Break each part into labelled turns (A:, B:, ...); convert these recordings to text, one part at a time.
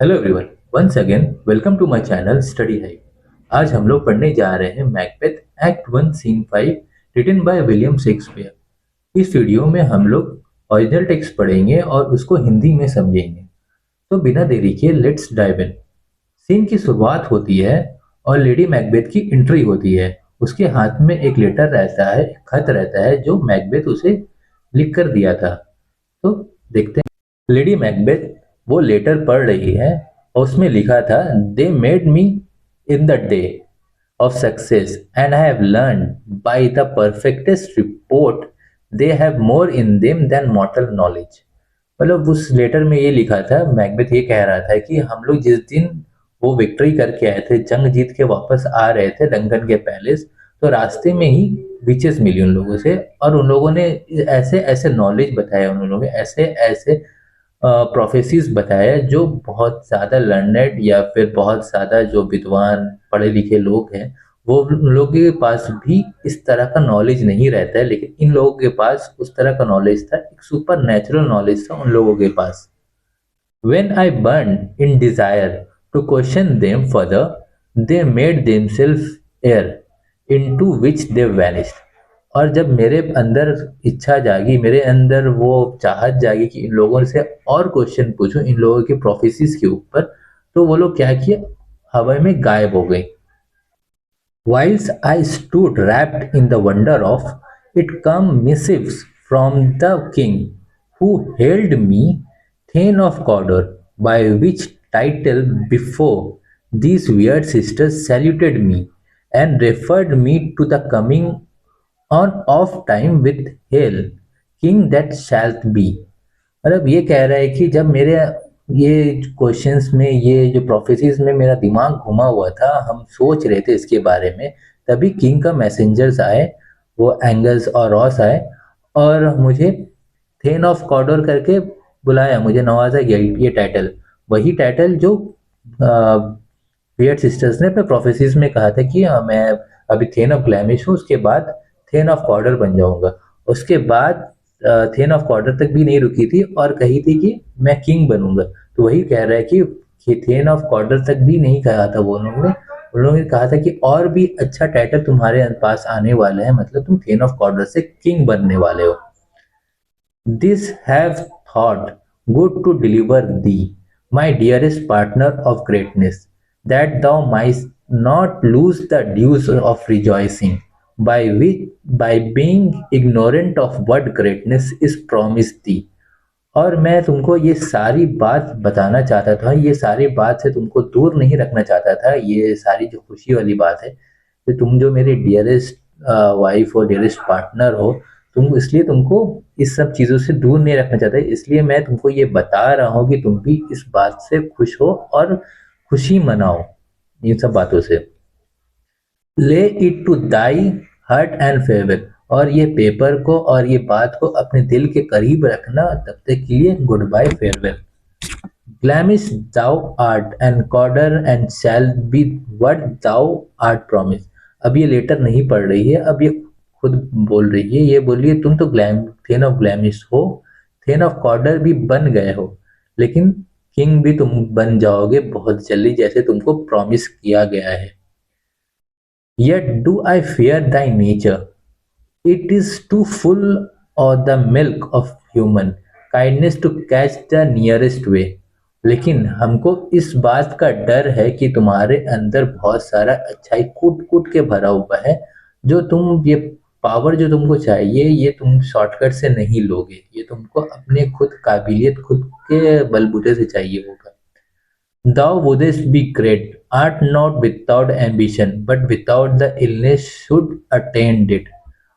A: Hello everyone, once again welcome to my channel study hype. आज हम लोग पढ़ने जा रहे हैं Macbeth act 1 scene 5 written by William Shakespeare. इस वीडियो में हम लोग ओरिजिनल टेक्स्ट पढ़ेंगे और उसको हिंदी में समझेंगे। तो बिना देरी के लेट्स डाइव इन। सीन की शुरुआत होती है और लेडी मैकबेथ की एंट्री होती है। उसके हाथ में एक लेटर रहता है, एक खत रहता है जो मैकबेथ उसे लिख कर दिया था। तो देखते हैं। लेडी मैकबेथ वो लेटर पढ़ रही है और उसमें लिखा था, they made me in the day of success and I have learned by the perfectest report they have more in them than mortal knowledge। मतलब उस लेटर में ये लिखा था, मैकबेथ ये कह रहा था कि हम लोग जिस दिन वो विक्ट्री करके आए थे, जंग जीत के वापस आ रहे थे लंदन के पैलेस, तो रास्ते में ही विचेस मिली उन लोगों से और उन लोगों ने ऐसे ऐसे नॉलेज बताया, उन लोगों ने ऐसे ऐसे प्रोफेसीज बताया जो बहुत ज़्यादा लर्नेड या फिर बहुत ज़्यादा जो विद्वान पढ़े लिखे लोग हैं वो उन लोगों के पास भी इस तरह का नॉलेज नहीं रहता है, लेकिन इन लोगों के पास उस तरह का नॉलेज था, एक सुपर नेचुरल नॉलेज था उन लोगों के पास। When I burned in desire to question them further, they made themselves air, into which they vanished। और जब मेरे अंदर इच्छा जागी, मेरे अंदर वो चाहत जागी कि इन लोगों से और क्वेश्चन पूछूं इन लोगों की प्रोफेसीज के ऊपर, तो वो लोग क्या किए, हवा में गायब हो गए। Whilst I stood wrapped in the wonder of it come missives from the king, who held me Thane of Cawdor, by which title before these weird sisters saluted me, and referred me to the coming on of time with hail, king that shalt be। मतलब ये कह रहा है कि जब मेरे ये questions में, ये जो प्रोफेसीज में मेरा दिमाग घुमा हुआ था, हम सोच रहे थे इसके बारे में, तभी किंग का मैसेंजर्स आए, वो एंगल्स और रॉस आए और मुझे थेन ऑफ कॉर्डोर करके बुलाया, मुझे नवाजा गया ये टाइटल, वही टाइटल जो वियर्ड सिस्टर्स ने अपने प्रोफेसीज में कहा था कि मैं अभी थेन ऑफ ग्लैमिश हूँ, उसके बाद थेन ऑफ कॉर्डर बन जाऊंगा। उसके बाद थेन ऑफ कॉर्डर तक भी नहीं रुकी थी और कही थी कि मैं किंग बनूंगा। तो वही कह रहा है कि थेन ऑफ कॉर्डर तक भी नहीं कहा था वो लोगों ने, उन लोगों ने कहा था कि और भी अच्छा टाइटल तुम्हारे पास आने वाला है, मतलब तुम थेन ऑफ कॉर्डर से किंग बनने वाले हो। This have thought good to deliver thee, my dearest partner of greatness, that thou mightst not lose the dues of rejoicing, by being ignorant of what greatness is promised thee। और मैं तुमको ये सारी बात बताना चाहता था, ये सारी बात से तुमको दूर नहीं रखना चाहता था, ये सारी जो खुशी वाली बात है कि तुम जो मेरी डियरेस्ट वाइफ और डियरेस्ट पार्टनर हो, तुम इसलिए तुमको इस सब चीज़ों से दूर नहीं रखना चाहता, इसलिए मैं तुमको ये बता रहा हूँ कि तुम भी इस बात से खुश हो और खुशी मनाओ इन सब बातों से। Lay it to thy heart and favour, और ये पेपर को और ये बात को अपने दिल के करीब रखना, तब तक के लिए goodbye farewell. Glamis thou art and Cawdor and shall be what thou art promise. अब ये लेटर नहीं पढ़ रही है, अब ये खुद बोल रही है, ये बोल रही है तुम तो थेन ऑफ ग्लैमिश हो, थेन ऑफ कॉर्डर भी बन गए हो, लेकिन किंग भी तुम बन जाओगे बहुत जल्दी, जैसे तुमको प्रॉमिस किया गया है। Yet do I fear thy nature, it is too full of the milk of human kindness to catch the nearest way। लेकिन हमको इस बात का डर है कि तुम्हारे अंदर बहुत सारा अच्छाई कूट कूट के भरा हुआ है, जो तुम ये पावर जो तुमको चाहिए ये तुम शॉर्टकट से नहीं लोगे, ये तुमको अपने खुद काबिलियत, खुद के बलबूते से चाहिए होगा। Thou wouldst be great, art not without ambition, but without the illness should attain it।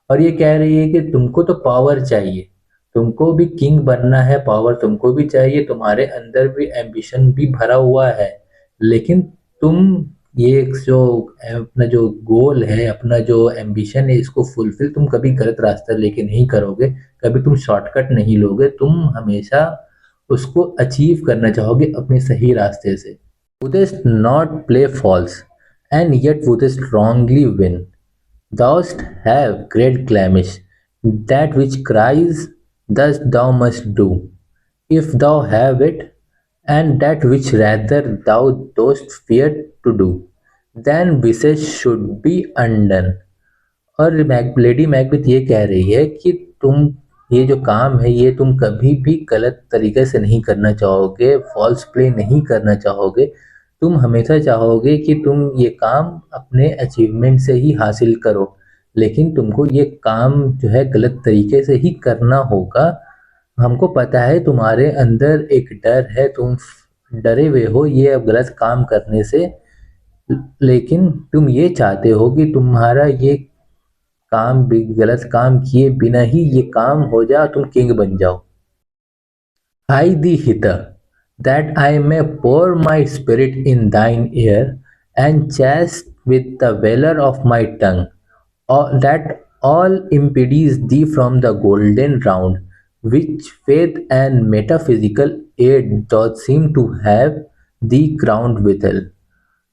A: और ये कह रही है कि तुमको तो पावर चाहिए, तुमको भी किंग बनना है, पावर तुमको भी चाहिए, तुम्हारे अंदर भी एम्बिशन भी भरा हुआ है, लेकिन तुम ये जो अपना जो गोल है, अपना जो एम्बिशन है, इसको फुलफिल तुम कभी गलत रास्ता लेके नहीं करोगे, कभी तुम शॉर्टकट नहीं लोगे, तुम हमेशा उसको अचीव करना चाहोगे अपने सही रास्ते से। Wouldst not play false, and yet wouldst wrongly win। Thou'st have great blemish, that which cries thus thou must do, if thou have it, and that which rather thou dost fear to do, then wishes should be undone. और lady Macbeth ये कह रही है कि तुम ये जो काम है ये तुम कभी भी गलत तरीके से नहीं करना चाहोगे, फॉल्स प्ले नहीं करना चाहोगे। तुम हमेशा चाहोगे कि तुम ये काम अपने अचीवमेंट से ही हासिल करो, लेकिन तुमको ये काम जो है गलत तरीके से ही करना होगा। हमको पता है तुम्हारे अंदर एक डर है, तुम डरे हुए हो ये अब गलत काम करने से, लेकिन तुम ये चाहते हो कि तुम्हारा ये काम भी गलत काम किए बिना ही ये काम हो जाए, तुम किंग बन जाओ। Hie thee hither, that I may pour my spirit in thine ear, and chast with the valour of my tongue, that all impedes thee from the golden round, which faith and metaphysical aid doth seem to have thee crowned withal।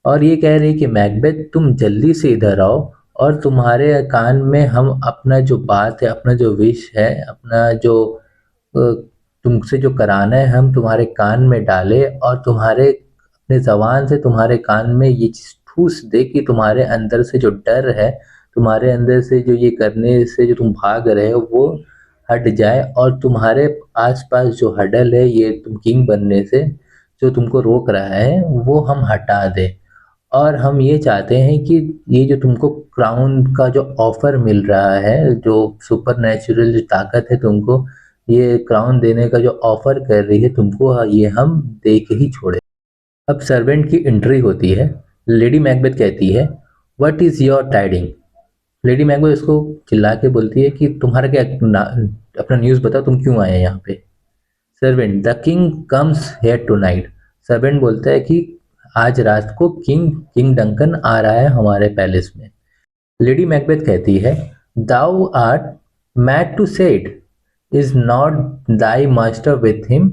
A: और ये कह रही कि Macbeth तुम जल्दी से इधर आओ और तुम्हारे कान में हम अपना जो बात है, अपना जो विश है, अपना जो तुमसे जो कराना है हम तुम्हारे कान में डाले और तुम्हारे अपने ज़बान से तुम्हारे कान में ये चीज़ ठूस दे कि तुम्हारे अंदर से जो डर है, तुम्हारे अंदर से जो ये करने से जो तुम भाग रहे हो वो हट जाए, और तुम्हारे आसपास जो हडल है ये तुम किंग बनने से जो तुमको रोक रहा है वो हम हटा दें। और हम ये चाहते हैं कि ये जो तुमको क्राउन का जो ऑफर मिल रहा है, जो सुपरनैचुरल जो ताकत है तुमको ये क्राउन देने का जो ऑफर कर रही है तुमको, ये हम दे के ही छोड़े। अब सर्वेंट की एंट्री होती है। लेडी मैकबेथ कहती है, what is your tidying. Lady Macbeth उसको चिल्ला के बोलती है कि तुम्हारा क्या, अपना न्यूज़ बताओ, तुम क्यों आए हैं यहाँ पे। Servant, the king comes here tonight. Servant बोलता है कि आज रात को किंग डंकन आ रहा है हमारे पैलेस में। लेडी मैकबेथ कहती है, thou art mad to say it, is not thy master with him,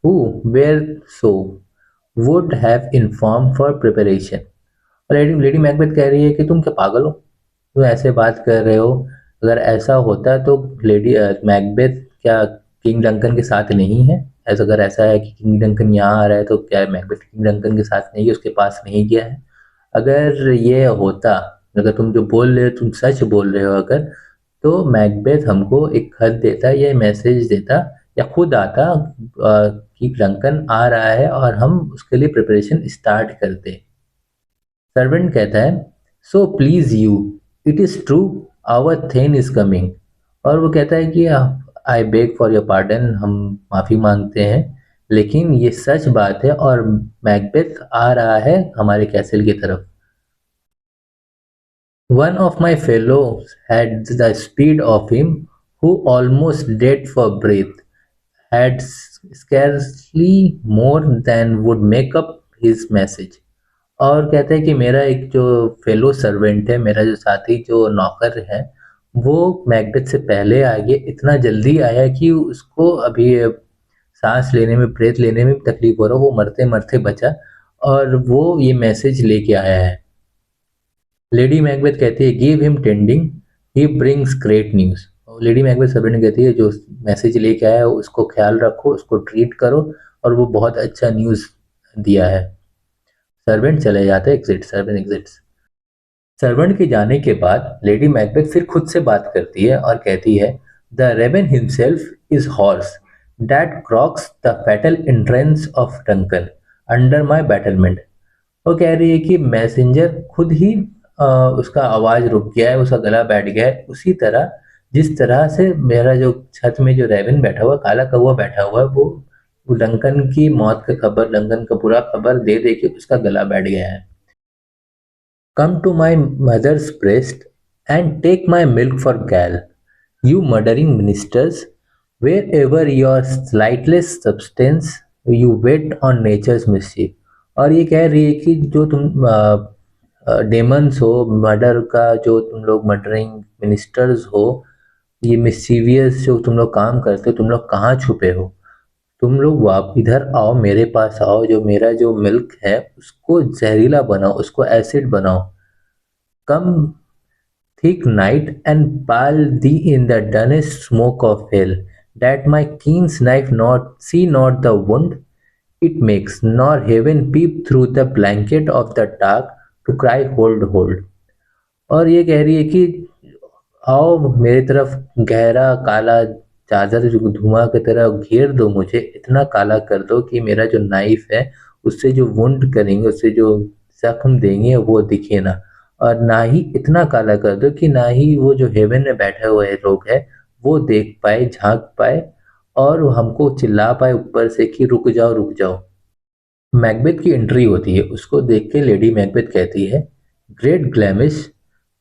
A: who were so would have inform for preparation. और लेडी मैकबेथ कह रही है कि तुम क्या पागल हो, तुम ऐसे बात कर रहे हो। अगर ऐसा होता तो लेडी मैकबेथ क्या किंग डंकन के साथ नहीं है। ऐसा अगर ऐसा है कि किंग डंकन यहाँ आ रहा है तो क्या मैकबेथ किंग डंकन के साथ नहीं है, उसके पास नहीं गया है। अगर ये होता, अगर तुम जो बोल रहे हो तुम सच बोल रहे हो अगर, तो मैकबेथ हमको एक खत देता या मैसेज देता या खुद आता कि डंकन आ रहा है और हम उसके लिए प्रिपरेशन स्टार्ट करते। सर्वेंट कहता है, so please you, it is true, our thane is coming. और वो कहता है कि I beg for your pardon, हम माफ़ी मांगते हैं, लेकिन ये सच बात है और मैकबेथ आ रहा है हमारे कैसल की तरफ। One of my fellows had the speed of him who almost dead for breath, had scarcely more than would make up his message। और कहते हैं कि मेरा एक जो फेलो सर्वेंट है, मेरा जो साथी जो नौकर है, वो मैकबेथ से पहले आ गया, इतना जल्दी आया कि उसको अभी सांस लेने में, ब्रेथ लेने में भी तकलीफ हो रहा, वो मरते मरते बचा और वो ये मैसेज लेके आया है। लेडी मैकबेथ कहती है, give him tending, he brings great news. Lady Macbeth servant कहती है, जो मैसेज लेके आया है उसको ख्याल रखो, उसको ट्रीट करो, और वो बहुत अच्छा न्यूज़ दिया है। सर्वेंट चले जाते हैं, एग्जिट, सर्वेंट एग्जिट्स। सर्वेंट के जाने के बाद लेडी मैकबेथ फिर खुद से बात करती है और कहती है, the raven himself is hoarse that croaks the fatal entrance of Duncan under my battlement. वो कह रही है कि मैसेंजर खुद ही उसका आवाज़ रुक गया है, उसका गला बैठ गया है, उसी तरह जिस तरह से मेरा जो छत में जो रेवन बैठा हुआ, काला कौवा बैठा हुआ है, वो डंकन की मौत का खबर, डंकन का बुरा खबर दे दे के उसका गला बैठ गया है। Come to my mother's breast and take my milk for gall, you murdering ministers, wherever your sightless substance you wait on nature's mischief. और ये कह रही है कि जो तुम डेमन्स हो, मर्डर का जो तुम लोग मर्डरिंग मिनिस्टर्स हो, ये मिस्चीवियस जो तुम लोग काम करते हो, तुम लोग कहाँ छुपे हो, तुम लोग वाप इधर आओ, मेरे पास आओ, जो मेरा जो मिल्क है उसको जहरीला बनाओ, उसको एसिड बनाओ। कम thick night and pall thee in the dunnest smoke of hell, that my keen knife not see not the wound, it makes, nor heaven peep through the blanket of the dark to cry hold hold। और ये कह रही है कि आओ मेरी तरफ, गहरा काला चादर जो धुआं की तरह घेर दो, मुझे इतना काला कर दो कि मेरा जो नाइफ है उससे जो वुंड करेंगे, उससे जो जख्म देंगे वो दिखे ना, और ना ही इतना काला कर दो कि ना ही वो जो हेवन में बैठे हुए लोग हैं वो देख पाए, झांक पाए और हमको चिल्ला पाए ऊपर से कि रुक जाओ रुक जाओ। मैकबेथ की एंट्री होती है, उसको देख के लेडी मैकबेथ कहती है, great Glamis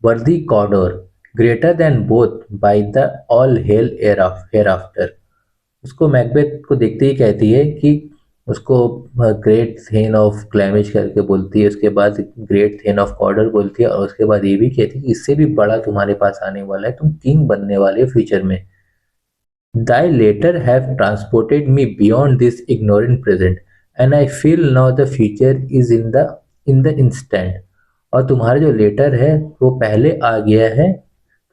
A: worthy Cawdor, greater than both by the all hail hereafter. उसको मैकबेथ को देखते ही कहती है कि उसको ग्रेट थेन ऑफ ग्लैमिश करके बोलती है, उसके बाद ग्रेट थेन ऑफ कॉडर बोलती है, और उसके बाद ये भी कहती है कि इससे भी बड़ा तुम्हारे पास आने वाला है, तुम किंग बनने वाले हो फ्यूचर में। Thy letter have transported me beyond this ignorant present, and I feel now the future is in the instant। और तुम्हारा जो लेटर है वो पहले आ गया है,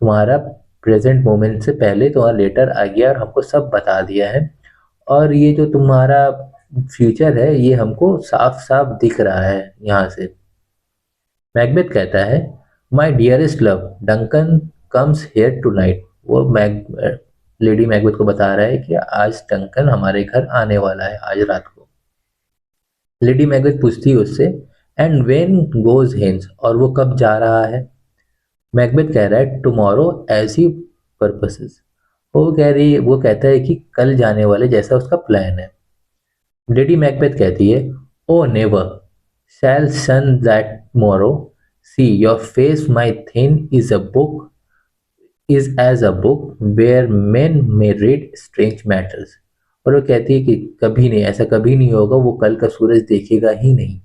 A: तुम्हारा प्रेजेंट मोमेंट से पहले तुम्हारा लेटर आ गया और हमको सब बता दिया है, और ये जो तुम्हारा फ्यूचर है ये हमको साफ साफ दिख रहा है यहाँ से। मैकबेथ कहता है, my dearest love Duncan comes here tonight. वो लेडी मैकबेथ को बता रहा है कि आज डंकन हमारे घर आने वाला है, आज रात को। लेडी मैकबेथ पूछती है उससे, एंड वेन गोज हेंस, और वो कब जा रहा है। मैकबेथ कह रहा है, टुमारो एज ही पर्पसेस। वो कहता है कि कल जाने वाले जैसा उसका प्लान है। लेडी मैकबेथ कहती है, ओ नेवर शैल सन दैट मोरो, see your face my thin is a book is as a book where men may read strange matters। और वो कहती है कि कभी नहीं, ऐसा कभी नहीं होगा, वो कल का सूरज देखेगा ही नहीं।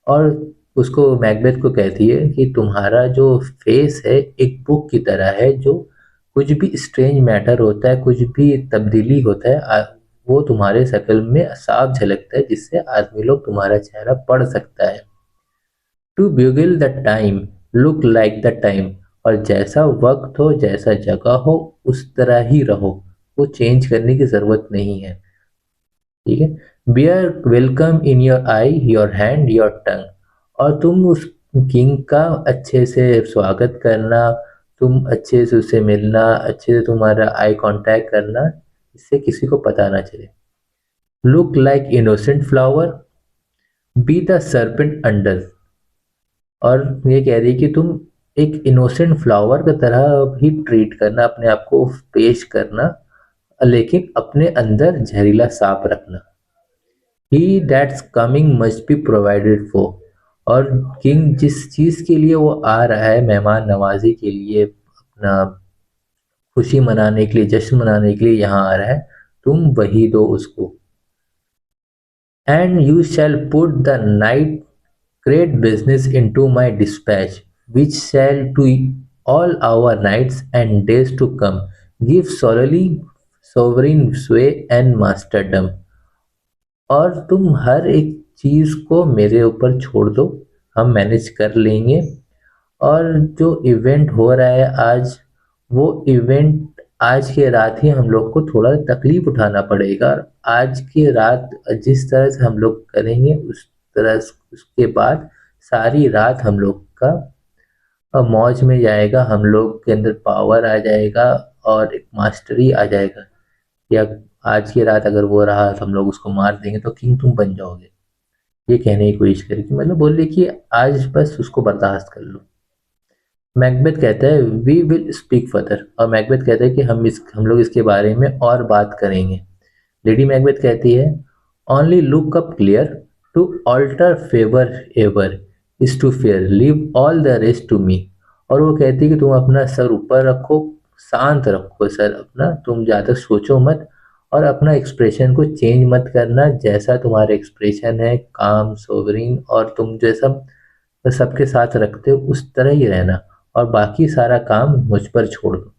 A: और उसको मैकबेथ को कहती है कि तुम्हारा जो फेस है एक बुक की तरह है, जो कुछ भी स्ट्रेंज मैटर होता है, कुछ भी तब्दीली होता है, वो तुम्हारे शक्ल में साफ झलकता है, जिससे आदमी लोग तुम्हारा चेहरा पढ़ सकता है। To beguile the time look like the time, और जैसा वक्त हो, जैसा जगह हो, उस तरह ही रहो, वो चेंज करने की जरूरत नहीं है। ठीक है। Bear welcome in your eye, your hand, your tongue, और तुम उस किंग का अच्छे से स्वागत करना, तुम अच्छे से उससे मिलना, अच्छे से तुम्हारा आई कांटेक्ट करना, इससे किसी को पता ना चले। Look like innocent flower, be the serpent under, और ये कह रही है कि तुम एक इनोसेंट फ्लावर की तरह ही ट्रीट करना, अपने आप को पेश करना, लेकिन अपने अंदर जहरीला सांप रखना। He that's coming must be provided for, और किंग जिस चीज के लिए वो आ रहा है, मेहमान नवाजी के लिए, अपना खुशी मनाने के लिए, जश्न मनाने के लिए यहाँ आ रहा है, तुम वही दो उसको। And you shall put the night great business into my dispatch, which shall to all our nights and days to come give solely sovereign sway and masterdom। और तुम हर एक चीज को मेरे ऊपर छोड़ दो, हम मैनेज कर लेंगे। और जो इवेंट हो रहा है आज, वो इवेंट आज के रात ही हम लोग को थोड़ा तकलीफ उठाना पड़ेगा, और आज की रात जिस तरह से हम लोग करेंगे उस तरह उसके बाद सारी रात हम लोग का मौज में जाएगा, हम लोग के अंदर पावर आ जाएगा और एक मास्टरी आ जाएगा। या आज की रात अगर वो रहा तो हम लोग उसको मार देंगे तो किंग तुम बन जाओगे। ये कहने की कोशिश करेगी, मतलब बोल रही कि आज बस उसको बर्दाश्त कर लो। मैकबेथ कहता है, वी विल स्पीक फर्दर, और मैकबेथ कहता है कि हम लोग इसके बारे में और बात करेंगे। लेडी मैकबेथ कहती है, only look up clear to alter favour ever is to fear, leave all the rest to me. और वो कहती है कि तुम अपना सर ऊपर रखो, शांत रखो सर अपना, तुम ज़्यादा सोचो मत, और अपना एक्सप्रेशन को चेंज मत करना, जैसा तुम्हारा एक्सप्रेशन है काम सोवरिन और तुम जैसा सबके साथ रखते हो उस तरह ही रहना, और बाकी सारा काम मुझ पर छोड़ दो।